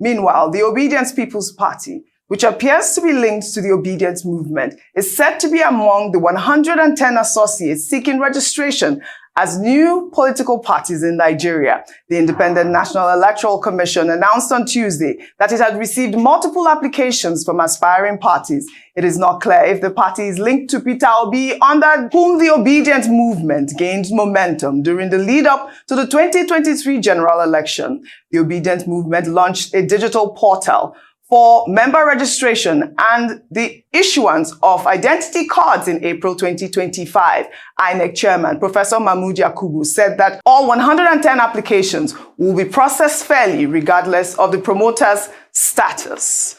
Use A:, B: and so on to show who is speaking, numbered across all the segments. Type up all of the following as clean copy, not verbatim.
A: Meanwhile, the Obedient People's Party, which appears to be linked to the Obedient movement, is said to be among the 110 associates seeking registration as new political parties in Nigeria. The Independent National Electoral Commission announced on Tuesday that it had received multiple applications from aspiring parties. It is not clear if the party is linked to Peter Obi, under whom the Obedient movement gained momentum during the lead-up to the 2023 general election. The Obedient movement launched a digital portal for member registration and the issuance of identity cards in April 2025. Inec chairman, Professor Mahmood Yakubu, said that all 110 applications will be processed fairly regardless of the promoter's status.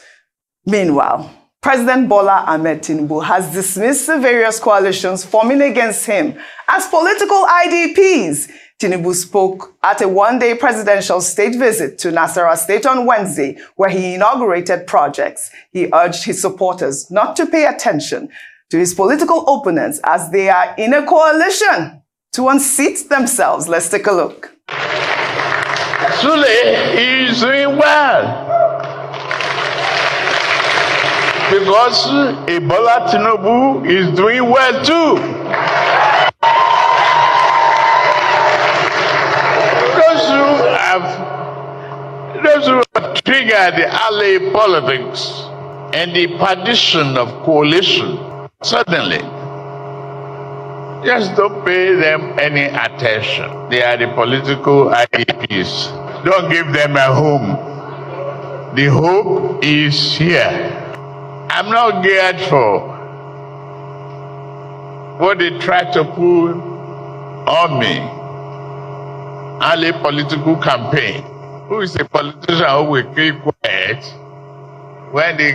A: Meanwhile, President Bola Ahmed Tinubu has dismissed the various coalitions forming against him as political IDPs. Tinubu spoke at a one-day presidential state visit to Nasarawa State on Wednesday, where he inaugurated projects. He urged his supporters not to pay attention to his political opponents as they are in a coalition to unseat themselves. Let's take a look.
B: Sule is doing well because Bola Tinubu is doing well too. Those who trigger the alley politics and the partition of coalition, suddenly, just don't pay them any attention. They are the political IDPs. Don't give them a home. The hope is here. I'm not geared for what they try to pull on me. Alley political campaign. Who is a politician who will keep quiet when the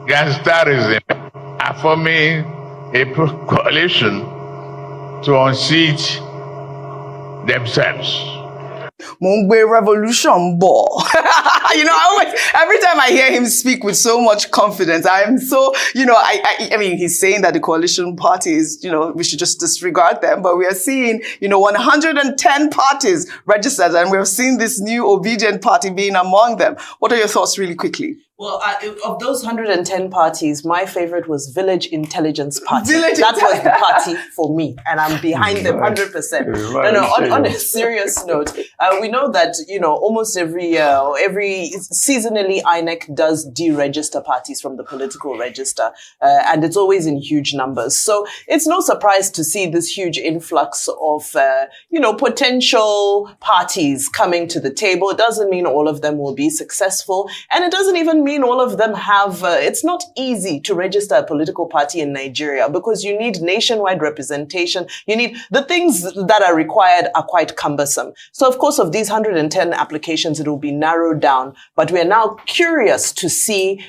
B: gangsterism are forming a coalition to unseat themselves?
A: Mungbe revolution ball. You know, every time I hear him speak with so much confidence, I'm so, you know, I mean, he's saying that the coalition parties, you know, we should just disregard them, but we are seeing, you know, 110 parties registered, and we've seen this new Obedient party being among them. What are your thoughts really quickly?
C: Well, of those 110 parties, my favorite was Village Intelligence Party. That was the party for me, and I'm behind them 100%. On a serious note, we know that, you know, almost every seasonally, Inec does deregister parties from the political register, and it's always in huge numbers. So it's no surprise to see this huge influx of, you know, potential parties coming to the table. It doesn't mean all of them will be successful, and it doesn't even mean all of them have, it's not easy to register a political party in Nigeria because you need nationwide representation. You need, the things that are required are quite cumbersome. So of course, of these 110 applications, it will be narrowed down, but we are now curious to see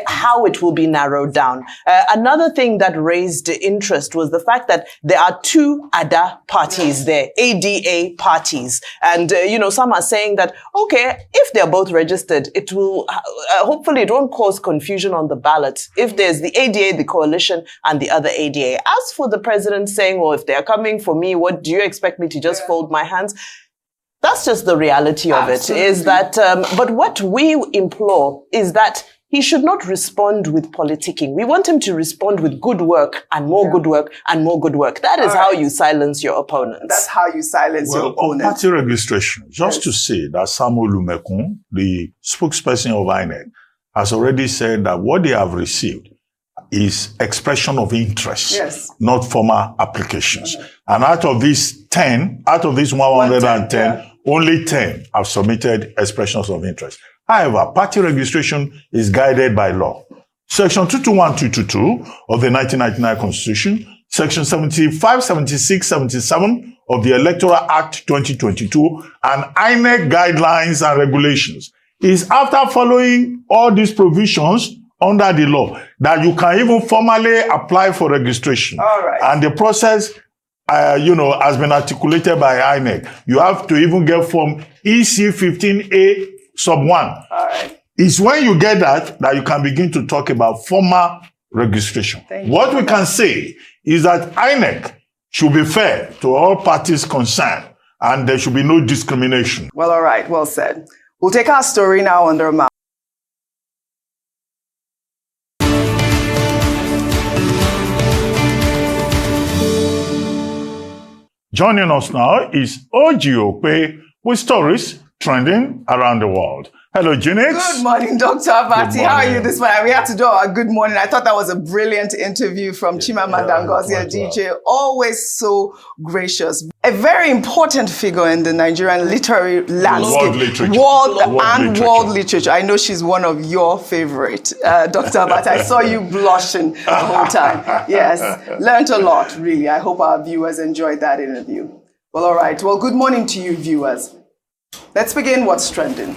C: how it will be narrowed down. Another thing that raised interest was the fact that there are two ADA parties there, ADA parties. And, you know, some are saying that, okay, if they're both registered, it will, hopefully it won't cause confusion on the ballot. If there's the ADA, the coalition, and the other ADA. As for the president saying, well, if they're coming for me, what do you expect me to just fold my hands? That's just the reality of it, is that, but what we implore is that he should not respond with politicking. We want him to respond with good work and more good work and more good work. That is how you silence your opponents.
A: That's how you silence your opponents.
D: On party registration, just to say that Samuel Lumekun, the spokesperson of INEC, has already said that what they have received is expression of interest, not formal applications. And out of these 110, only 10 have submitted expressions of interest. However, party registration is guided by law. Section 221, 222 of the 1999 Constitution, Section 75, 76, 77 of the Electoral Act 2022, and INEC guidelines and regulations is after following all these provisions under the law that you can even formally apply for registration.
A: All right.
D: And the process, you know, has been articulated by INEC. You have to even get from EC 15A sub 1.
A: All right.
D: It's when you get that you can begin to talk about formal registration. What we can say is that INEC should be fair to all parties concerned, and there should be no discrimination.
A: Well, all right. Well said. We'll take our story now under a map.
D: Joining us now is Obi Obidient with stories trending around the world. Hello, Inec.
A: Good morning, Dr. Abati. How are you this morning? We had to do our good morning. I thought that was a brilliant interview from Chimamanda Ngozi Adichie. Always so gracious. A very important figure in the Nigerian literary landscape. World literature. I know she's one of your favorite, Dr. Abati. I saw you blushing the whole time. Yes, learned a lot, really. I hope our viewers enjoyed that interview. Well, all right. Well, good morning to you, viewers. Let's begin what's trending.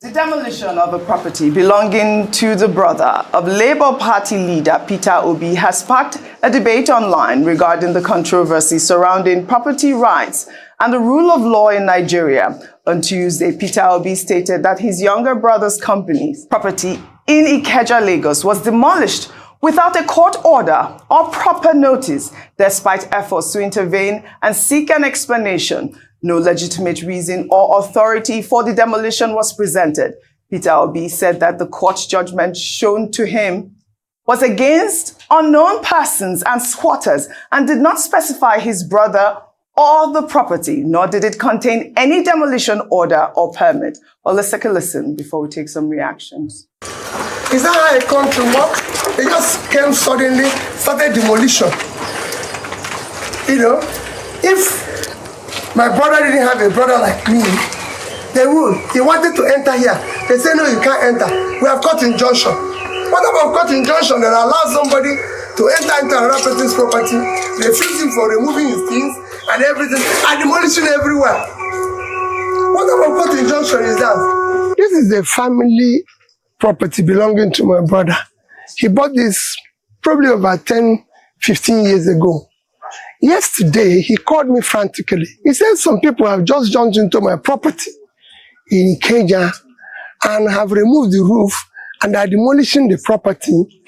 A: The demolition of a property belonging to the brother of Labour Party leader Peter Obi has sparked a debate online regarding the controversy surrounding property rights and the rule of law in Nigeria. On Tuesday, Peter Obi stated that his younger brother's company's property in Ikeja, Lagos was demolished without a court order or proper notice, despite efforts to intervene and seek an explanation. No legitimate reason or authority for the demolition was presented. Peter Obi said that the court judgment shown to him was against unknown persons and squatters and did not specify his brother or the property, nor did it contain any demolition order or permit. Well, let's take a listen before we take some reactions.
E: Is that how a country works? They just came suddenly, started demolition. You know, if my brother didn't have a brother like me, they would. He wanted to enter here. They say, no, you can't enter. We have court injunction. What about court injunction that allows somebody to enter into another person's property, refusing for removing his things and everything, and demolition everywhere? What about court injunction is that? This is a family property belonging to my brother. He bought this probably about 10, 15 years ago. Yesterday, he called me frantically. He said some people have just jumped into my property in Ikeja and have removed the roof and are demolishing the property,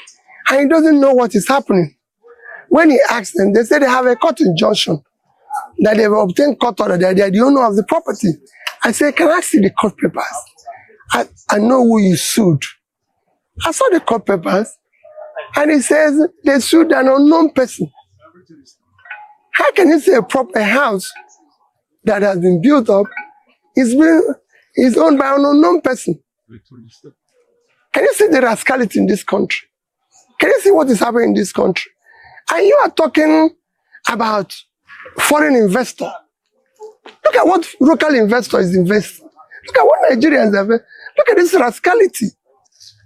E: and he doesn't know what is happening. When he asked them, they said they have a court injunction, that they've obtained court order, that they are the owner of the property. I said, can I see the court papers? I know who you sued. I saw the court papers, and it says they sued an unknown person. How can you say a house that has been built up is owned by an unknown person? Can you see the rascality in this country? Can you see what is happening in this country? And you are talking about foreign investor. Look at what local investor is investing. Look at what Nigerians have. Look at this rascality.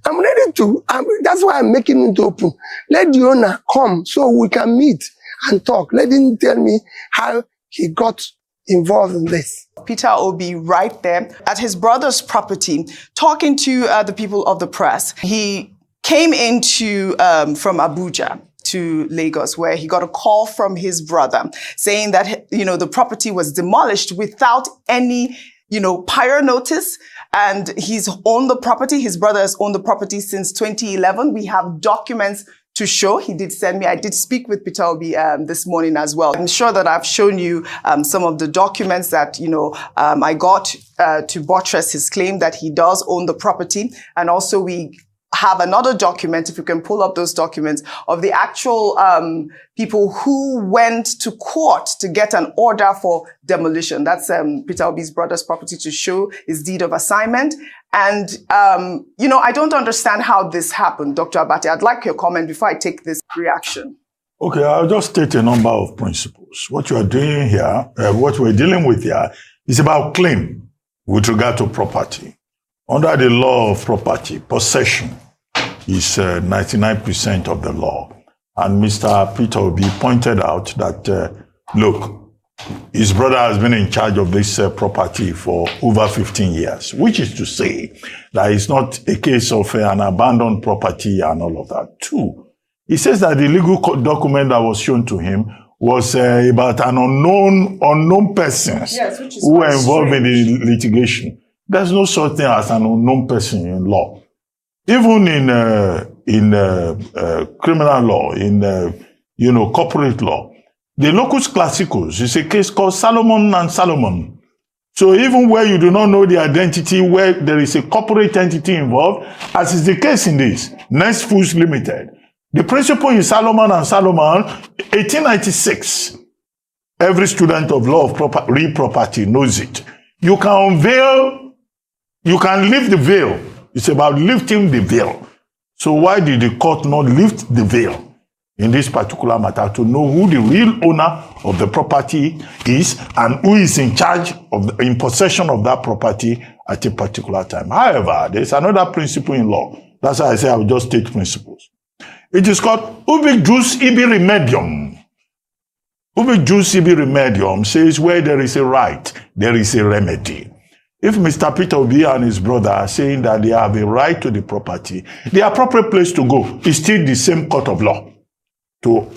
E: I'm ready to, that's why I'm making it open. Let the owner come so we can meet and talk. Let him tell me how he got involved in this.
A: Peter Obi right there at his brother's property, talking to the people of the press. He came into from Abuja to Lagos, where he got a call from his brother saying that, you know, the property was demolished without any, you know, prior notice. And he's owned the property. His brother has owned the property since 2011. We have documents to show. He did send me. I did speak with Peter Obi this morning as well. I'm sure that I've shown you some of the documents that, you know, I got to buttress his claim that he does own the property. And also we have another document, if you can pull up those documents, of the actual people who went to court to get an order for demolition. That's Peter Obi's brother's property, to show his deed of assignment. And, you know, I don't understand how this happened, Dr. Abati. I'd like your comment before I take this reaction.
D: Okay, I'll just state a number of principles. What you are doing here, what we're dealing with here, is about claim with regard to property. Under the law of property, possession is 99% of the law. And Mr. Peter Obi pointed out that, look, his brother has been in charge of this property for over 15 years, which is to say that it's not a case of an abandoned property and all of that. Two, he says that the legal document that was shown to him was about an unknown persons,
A: yes, which is
D: who were involved in the litigation. There's no such thing as an unknown person in law. Even in criminal law, in corporate law, the locus classicus is a case called Solomon and Solomon So even where you do not know the identity, where there is a corporate entity involved, as is the case in this, Nest Foods Limited, the principle in Solomon and Solomon, 1896, every student of law of real property knows it. You can unveil, you can lift the veil. It's about lifting the veil. So why did the court not lift the veil in this particular matter to know who the real owner of the property is and who is in charge of in possession of that property at a particular time? However, there's another principle in law. That's why I say I will just state principles. It is called ubi jus ibi remedium. Ubi jus ibi remedium says where there is a right, there is a remedy. If Mr. Peter Obi and his brother are saying that they have a right to the property, the appropriate place to go is still the same court of law to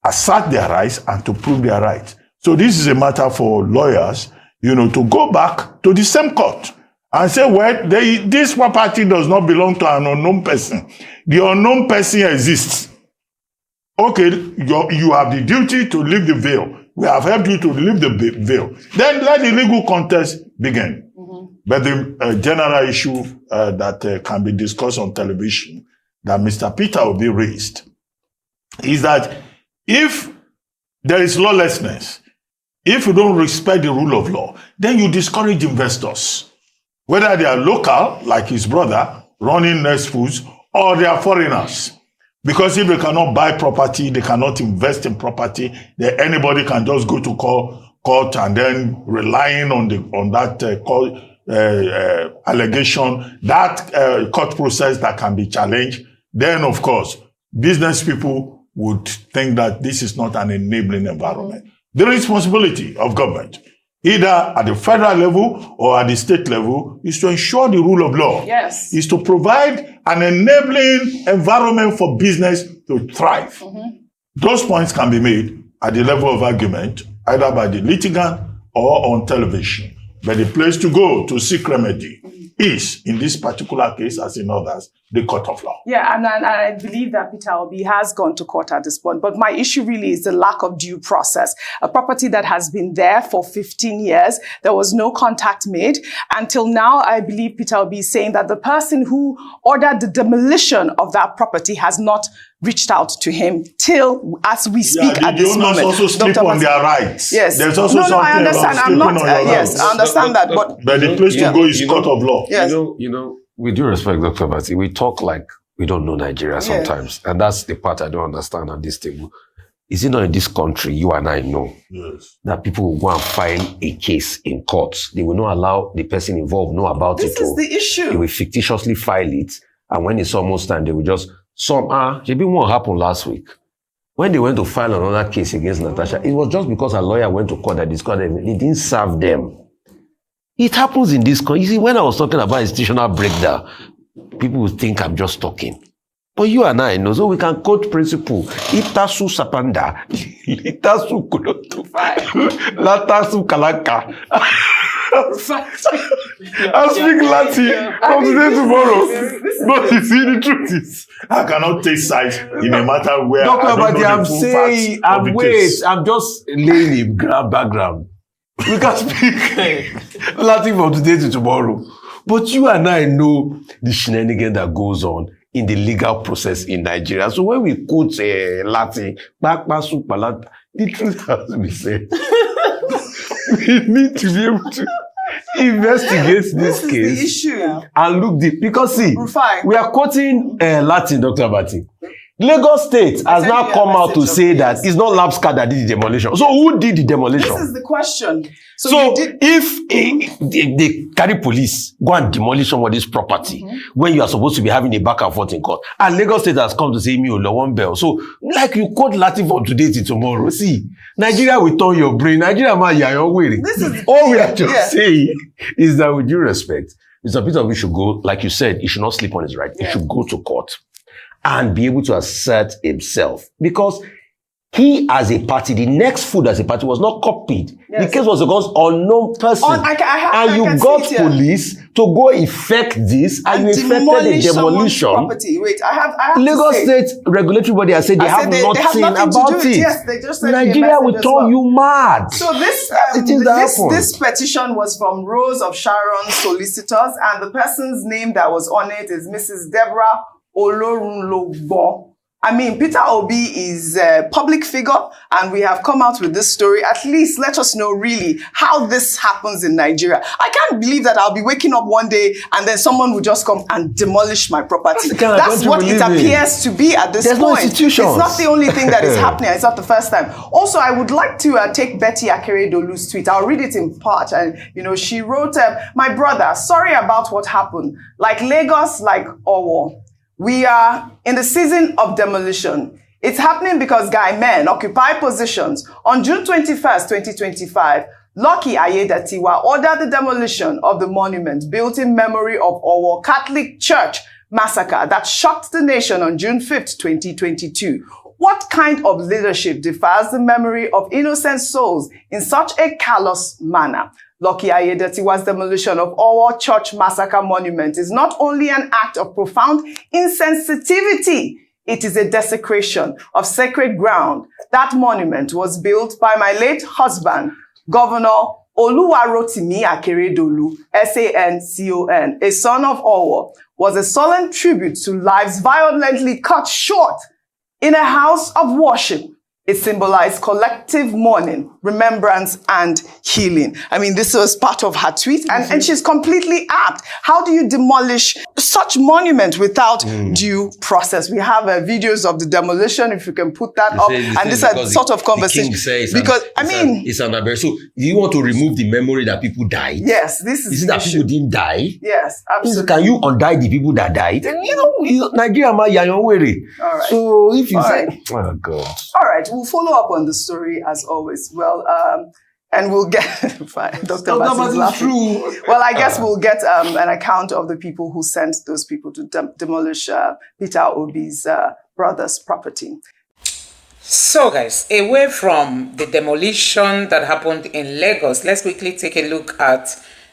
D: assert their rights and to prove their rights. So this is a matter for lawyers, to go back to the same court and say, well, this property does not belong to an unknown person. The unknown person exists. Okay, you have the duty to lift the veil. We have helped you to lift the veil. Then let the legal contest begin. But the general issue that can be discussed on television that Mr. Peter Obi raised is that if there is lawlessness, if you don't respect the rule of law, then you discourage investors, whether they are local, like his brother, running Nest Foods, or they are foreigners. Because if they cannot buy property, they cannot invest in property, then anybody can just go to court and then relying on that court allegation, that court process that can be challenged, then of course, business people would think that this is not an enabling environment. The responsibility of government, either at the federal level or at the state level, is to ensure the rule of law.
A: Yes. Is
D: to provide an enabling environment for business to thrive. Those points can be made at the level of argument, either by the litigant or on television. But the place to go to seek remedy is, in this particular case, as in others, the court of law.
A: Yeah, and I believe that Peter Obi has gone to court at this point. But my issue really is the lack of due process. A property that has been there for 15 years, there was no contact made. Until now, I believe Peter Obi is saying that the person who ordered the demolition of that property has not reached out to him till as we speak at this moment.
D: The owners also sleep on their rights.
A: Yes.
D: There's also something
A: I understand.
D: about sleeping on your rights.
A: Yes, I understand that. But
D: the place to go is court of law.
A: Yes.
F: With due respect, Dr. Abati, we talk like we don't know Nigeria sometimes. And that's the part I don't understand at this table. Is it not in this country, you and I know, that people will go and file a case in court? They will not allow the person involved know about it.
A: This is the issue.
F: They will fictitiously file it. And when it's almost time, they will just, maybe what happened last week. When they went to file another case against Natasha, it was just because a lawyer went to court that discovered them. They didn't serve them. It happens in this country. You see, when I was talking about institutional breakdown, people would think I'm just talking. But you and I know, so we can quote principle. Itasu sapanda, itasu kuloto, latasu kalaka. I speak Latin from today tomorrow. But you see, the truth is,
D: I cannot take sides in a matter where
F: Dr.
D: I don't
F: Abati,
D: know the full facts.
F: I'm just laying a background. We can speak Latin from today to tomorrow. But you and I know the shenanigan that goes on in the legal process in Nigeria. So when we quote Latin, the truth has to be said. We need to be able to investigate this case.
A: The issue.
F: And look deep. Because see,
A: Rufai.
F: we are quoting Latin, Dr. Abati. Lagos State has now come out to say that it's not Labsca that did the demolition. So who did the demolition?
A: This is the question.
F: So if they carry police, go and demolish somebody's property when you are supposed to be having a back and forth in court, and Lagos State has come to say, me one bell. So like you quote Latin from today to tomorrow. See, Nigeria will turn your brain. Nigeria man, you are waiting. All we are just saying is that with due respect, Mr. Peter, we should go, like you said, he should not sleep on his right. He should go to court and be able to assert himself. Because he as a party, the next food as a party was not copied. Yes. The case was against unknown person. And you got police to go effect this, and you effected a demolition.
A: Property. Wait, I have
F: Lagos State regulatory body has said they have nothing about it.
A: Yes, they just said
F: Nigeria will turn you mad.
A: So this petition was from Rose of Sharon Solicitors, and the person's name that was on it is Mrs. Deborah Olorunlogbo. I mean, Peter Obi is a public figure, and we have come out with this story. At least let us know really how this happens in Nigeria. I can't believe that I'll be waking up one day and then someone will just come and demolish my property. That's what it appears to be at this point.
F: No institutions.
A: It's not the only thing that is happening. It's not the first time. Also, I would like to take Betty Akeredolu's tweet. I'll read it in part. And, she wrote, my brother, sorry about what happened. Like Lagos, like Owo. We are in the season of demolition. It's happening because Guy men occupy positions. On June 21st, 2025, Lucky Ayedatiwa ordered the demolition of the monument built in memory of Owo Catholic Church massacre that shocked the nation on June 5th, 2022. What kind of leadership defiles the memory of innocent souls in such a callous manner? Lucky Ayedatiwa's demolition of Owo Church Massacre Monument is not only an act of profound insensitivity, it is a desecration of sacred ground. That monument was built by my late husband, Governor Oluwarotimi Akeredolu, SANCON, a son of Owo, was a solemn tribute to lives violently cut short in a house of worship. It symbolized collective mourning, remembrance, and healing. I mean, this was part of her tweet, and she's completely apt. How do you demolish such monument without due process? We have videos of the demolition, if you can put that up. And this is a sort of conversation. Because,
F: it's an aberration. So, do you want to remove the memory that people died?
A: Yes, this is
F: it that people didn't die?
A: Yes, absolutely.
F: Can you untie the people that died? Nigeria, all right. So, if you say, oh God.
A: All right. We'll follow up on the story as always. Well, and we'll get Dr. Abati is laughing. Well, I guess we'll get an account of the people who sent those people to demolish Peter Obi's brother's property.
G: So, guys, away from the demolition that happened in Lagos, let's quickly take a look at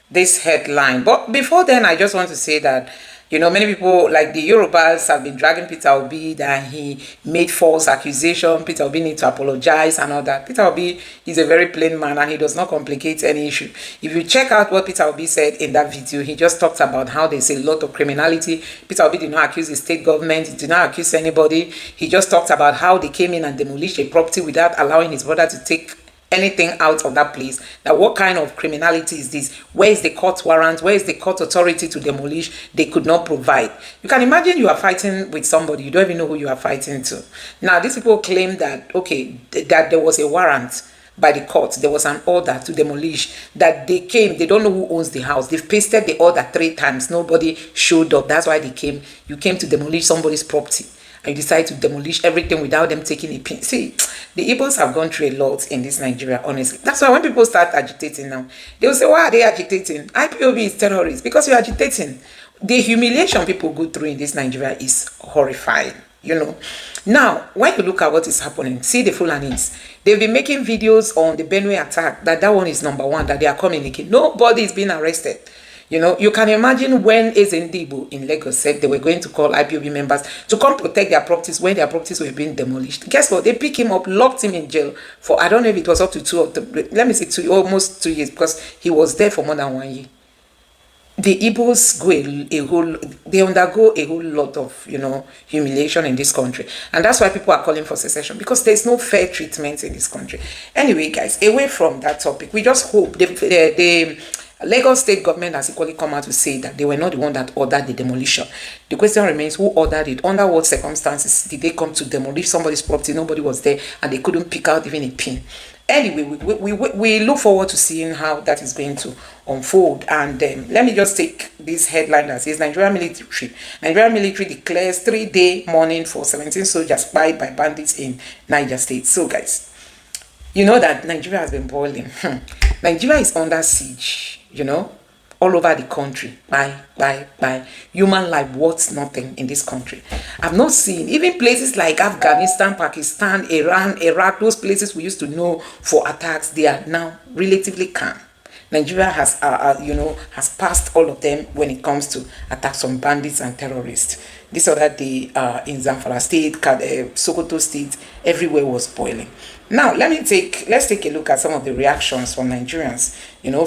G: this headline. But before then, I just want to say that many people, like the Yorubas, have been dragging Peter Obi that he made false accusation. Peter Obi needs to apologize and all that. Peter Obi is a very plain man and he does not complicate any issue. If you check out what Peter Obi said in that video, he just talked about how there's a lot of criminality. Peter Obi did not accuse the state government. He did not accuse anybody. He just talked about how they came in and demolished a property without allowing his brother to take anything out of that place. Now, what kind of criminality is this? Where is the court warrant? Where is the court authority to demolish? They could not provide. You can imagine you are fighting with somebody, you don't even know who you are fighting to. Now, these people claim that, okay, that there was a warrant by the court, there was an order to demolish, that they came, they don't know who owns the house, they've pasted the order 3 times, nobody showed up, that's why they came. You came to demolish somebody's property. And you decide to demolish everything without them taking a pin. See, the Igbos have gone through a lot in this Nigeria, honestly. That's why when people start agitating now, they will say, why are they agitating? IPOB is terrorists. Because you're agitating. The humiliation people go through in this Nigeria is horrifying, Now, when you look at what is happening, see the Fulanis. They've been making videos on the Benue attack, that one is number 1, that they are communicating. Nobody is being arrested. You can imagine when Ezendibu in Lagos said they were going to call IPOB members to come protect their properties when their properties were being demolished. Guess what? They picked him up, locked him in jail for, I don't know if it was up to almost 2 years, because he was there for more than 1 year. The Igbos they undergo a whole lot of, humiliation in this country. And that's why people are calling for secession, because there's no fair treatment in this country. Anyway, guys, away from that topic, we just hope the Lagos state government has equally come out to say that they were not the one that ordered the demolition. The question remains, who ordered it? Under what circumstances did they come to demolish somebody's property? Nobody was there and they couldn't pick out even a pin. Anyway, we look forward to seeing how that is going to unfold. And let me just take this headline that says Nigeria military declares 3-day mourning for 17 soldiers spied by bandits in Niger State. So, guys, you know that Nigeria has been boiling. Nigeria is under siege, all over the country. By human life worth nothing in this country. I've not seen even places like Afghanistan, Pakistan, Iran, Iraq, those places we used to know for attacks, they are now relatively calm. Nigeria has, has passed all of them when it comes to attacks on bandits and terrorists. This other day in Zamfara State, Sokoto State, everywhere was boiling. Now, let's take a look at some of the reactions from Nigerians,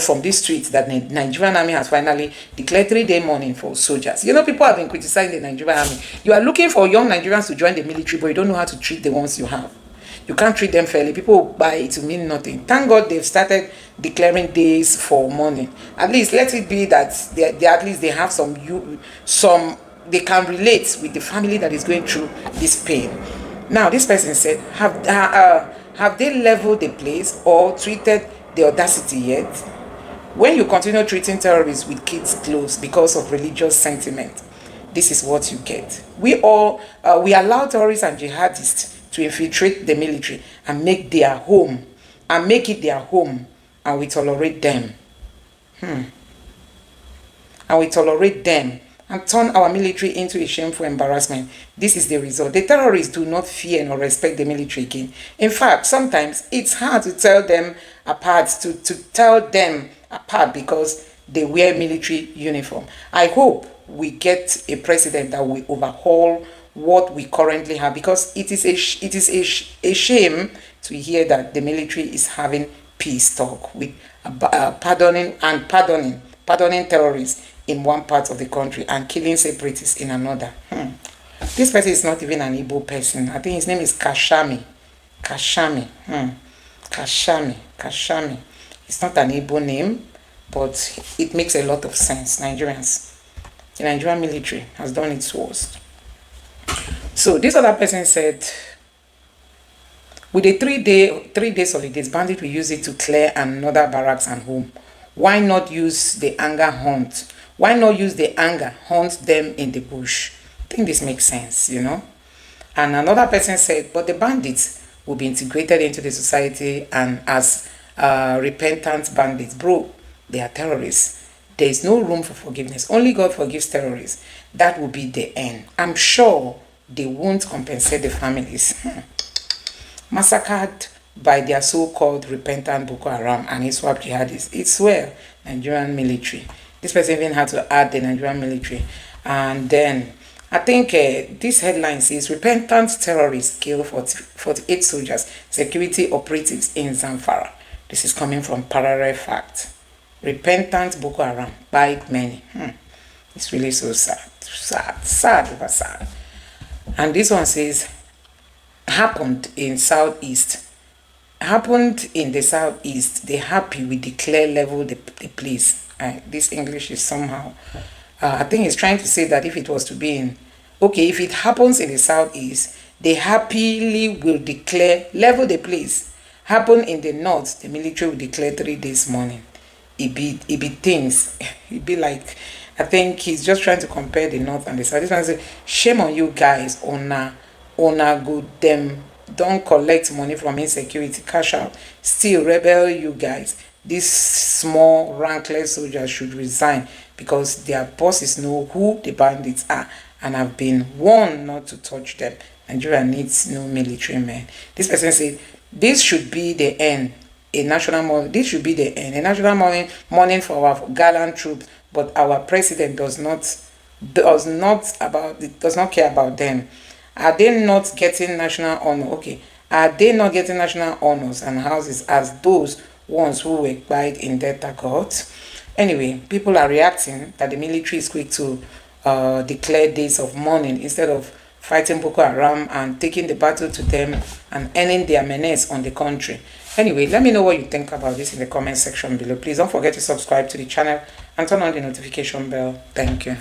G: from these streets that the Nigerian army has finally declared 3-day mourning for soldiers. People have been criticizing the Nigerian army. You are looking for young Nigerians to join the military, but you don't know how to treat the ones you have. You can't treat them fairly. People buy it to mean nothing. Thank God they've started declaring days for mourning. At least let it be that they have some they can relate with the family that is going through this pain. Now, this person said, have they leveled the place or treated the audacity yet? When you continue treating terrorists with kids' clothes because of religious sentiment, this is what you get. We allow terrorists and jihadists to infiltrate the military and make it their home, and we tolerate them. And we tolerate them and turn our military into a shameful embarrassment. This is the result. The terrorists do not fear nor respect the military again. In fact, sometimes it's hard to tell them apart, because they wear military uniform. I hope we get a president that will overhaul what we currently have, because it is a shame to hear that the military is having peace talk with pardoning terrorists in one part of the country and killing separatists in another. This person is not even an Igbo person. I think his name is Kashami. Kashami. It's not an Igbo name, but it makes a lot of sense. The Nigerian military has done its worst. So this other person said, with a 3-day holidays, bandit will use it to clear another barracks and home. Why not use the anger hunt? Why not use the anger, hunt them in the bush? I think this makes sense, And another person said, but the bandits will be integrated into the society and as repentant bandits. Bro, they are terrorists. There is no room for forgiveness. Only God forgives terrorists. That will be the end. I'm sure they won't compensate the families massacred by their so-called repentant Boko Haram and ISWAP jihadists. It's well, Nigerian military. This person even had to add the Nigerian military. And then, I think this headline says, repentant terrorists kill 48 soldiers, security operatives in Zamfara. This is coming from Parallel Fact. Repentant Boko Haram bite many. It's really so sad. Sad. And this one says, happened in the southeast. They're happy we declare level the place. This English is somehow, I think it's trying to say that if it was to be if it happens in the southeast, they happily will declare level the place. Happen in the north, the military will declare 3 days mourning. It be things. It be like, I think he's just trying to compare the north and the south. This one says, shame on you guys, owner good them. Don't collect money from insecurity, cash out. Still rebel you guys. These small rankless soldiers should resign because their bosses know who the bandits are and have been warned not to touch them. Nigeria needs no military men. This person said, this should be the end. A national mourning. This should be the end. A national mourning for our gallant troops, but our president does not care about them. Are they not getting national honor? Okay. Are they not getting national honors and houses as those ones who were buried in Delta court? Anyway, people are reacting that the military is quick to declare days of mourning instead of fighting Boko Haram and taking the battle to them and ending their menace on the country. Anyway, let me know what you think about this in the comment section below. Please don't forget to subscribe to the channel and turn on the notification bell. Thank you.